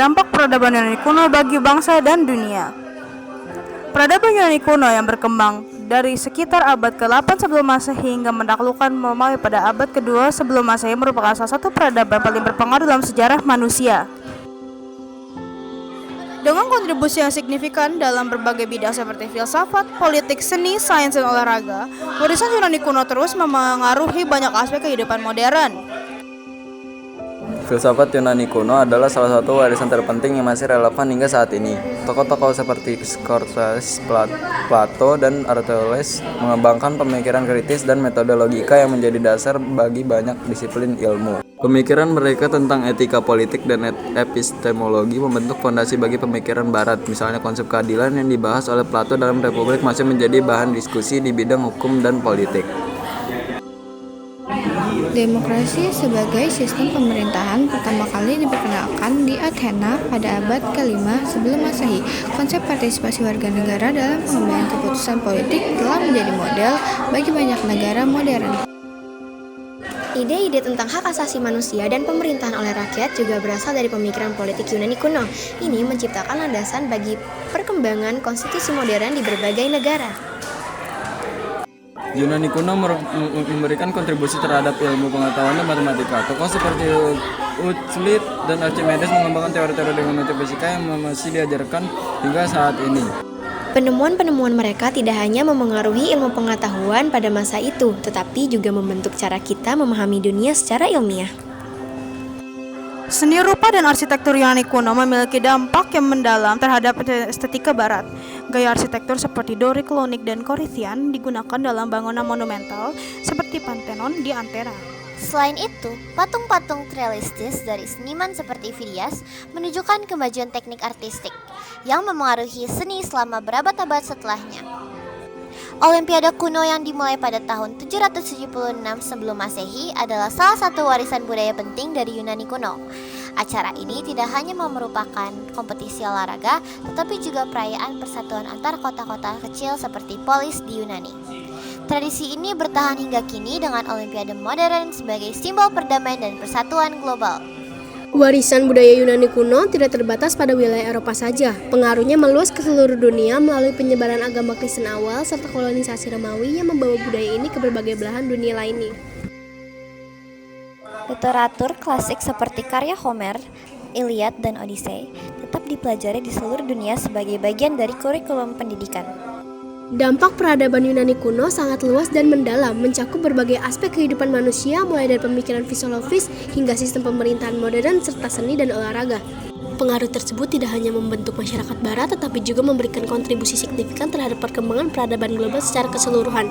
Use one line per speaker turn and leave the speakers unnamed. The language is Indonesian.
Dampak peradaban Yunani kuno bagi bangsa dan dunia. Peradaban Yunani kuno yang berkembang dari sekitar abad ke-8 sebelum Masehi hingga menaklukkan Romawi pada abad ke-2 sebelum Masehi merupakan salah satu peradaban paling berpengaruh dalam sejarah manusia. Dengan kontribusi yang signifikan dalam berbagai bidang seperti filsafat, politik, seni, sains, dan olahraga, warisan Yunani kuno terus memengaruhi banyak aspek kehidupan modern.
Filsafat Yunani kuno adalah salah satu warisan terpenting yang masih relevan hingga saat ini. Tokoh-tokoh seperti Socrates, Plato, dan Aristoteles mengembangkan pemikiran kritis dan metode logika yang menjadi dasar bagi banyak disiplin ilmu. Pemikiran mereka tentang etika politik dan epistemologi membentuk fondasi bagi pemikiran Barat. Misalnya konsep keadilan yang dibahas oleh Plato dalam Republik masih menjadi bahan diskusi di bidang hukum dan politik.
Demokrasi sebagai sistem pemerintahan pertama kali diperkenalkan di Athena pada abad ke-5 sebelum Masehi. Konsep partisipasi warga negara dalam pengambilan keputusan politik telah menjadi model bagi banyak negara modern.
Ide-ide tentang hak asasi manusia dan pemerintahan oleh rakyat juga berasal dari pemikiran politik Yunani kuno. Ini menciptakan landasan bagi perkembangan konstitusi modern di berbagai negara.
Yunani kuno memberikan kontribusi terhadap ilmu pengetahuan dan matematika. Tokoh seperti Euclid dan Archimedes mengembangkan teori-teori geometri fisika yang masih diajarkan hingga saat ini.
Penemuan-penemuan mereka tidak hanya memengaruhi ilmu pengetahuan pada masa itu, tetapi juga membentuk cara kita memahami dunia secara ilmiah.
Seni rupa dan arsitektur Yunani kuno memiliki dampak yang mendalam terhadap estetika Barat. Gaya arsitektur seperti Doric, Ionic, dan Corinthian digunakan dalam bangunan monumental seperti Pantheon di Antera.
Selain itu, patung-patung realistis dari seniman seperti Phidias menunjukkan kemajuan teknik artistik yang memengaruhi seni selama berabad-abad setelahnya. Olimpiade kuno yang dimulai pada tahun 776 sebelum Masehi adalah salah satu warisan budaya penting dari Yunani kuno. Acara ini tidak hanya merupakan kompetisi olahraga, tetapi juga perayaan persatuan antar kota-kota kecil seperti polis di Yunani. Tradisi ini bertahan hingga kini dengan Olimpiade modern sebagai simbol perdamaian dan persatuan global.
Warisan budaya Yunani kuno tidak terbatas pada wilayah Eropa saja. Pengaruhnya meluas ke seluruh dunia melalui penyebaran agama Kristen awal serta kolonisasi Romawi yang membawa budaya ini ke berbagai belahan dunia lainnya.
Literatur klasik seperti karya Homer, Iliad, dan Odyssey tetap dipelajari di seluruh dunia sebagai bagian dari kurikulum pendidikan.
Dampak peradaban Yunani kuno sangat luas dan mendalam, mencakup berbagai aspek kehidupan manusia mulai dari pemikiran filosofis hingga sistem pemerintahan modern serta seni dan olahraga. Pengaruh tersebut tidak hanya membentuk masyarakat barat tetapi juga memberikan kontribusi signifikan terhadap perkembangan peradaban global secara keseluruhan.